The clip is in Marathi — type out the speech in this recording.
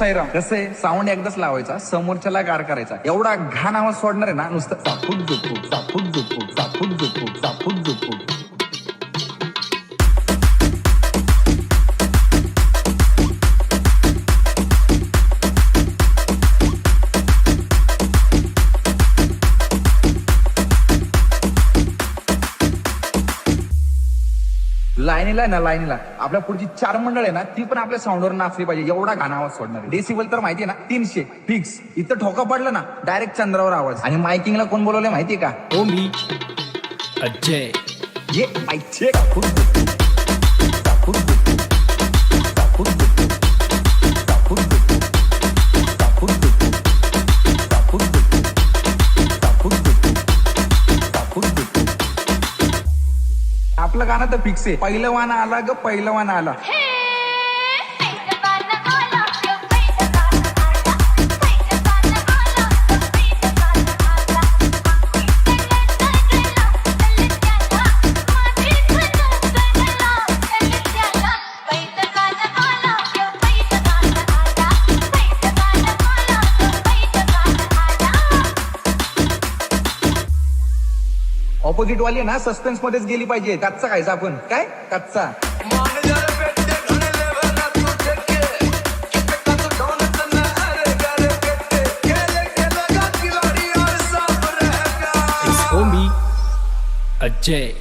साईराम. कसं आहे, साऊंड एकदाच लावायचा, समोरच्याला गार करायचा. एवढा घाण आवाज सोडणार आहे ना, नुसतं चापूक झुपूक चापूक झुपूक चापूक झुपूक चापूक झुपूक. लाईनीला ना, लाईनीला आपल्या पुढची 4 मंडळ आहे ना, ती पण आपल्या साऊंडवर नाचली पाहिजे. एवढा घाण आवाज सोडणार आहे. डेसिबल तर माहितीये ना, 300 फिक्स. इथं ठोका पडलं ना, डायरेक्ट चंद्रावर आवाज. आणि मायकिंगला कोण बोलवलंय माहितीये का? हो मी अजय. ये माहितीये का? चापूक झुपूक, चापूक झुपूक, चापूक झुपूक, चापूक झुपूक, चापूक झुपूक, चापूक झुपूक, चापूक झुपूक, चापूक झुपूक. आपलं गाणं तर फिक्स आहे. पहिलं वाना आला ग, पहिलं वाना आला. ऑपोजिट वाली ना सस्पेन्स मध्येच गेली पाहिजे. कच्चा खायचा आपण. काय कच्चा? हो मी अजय.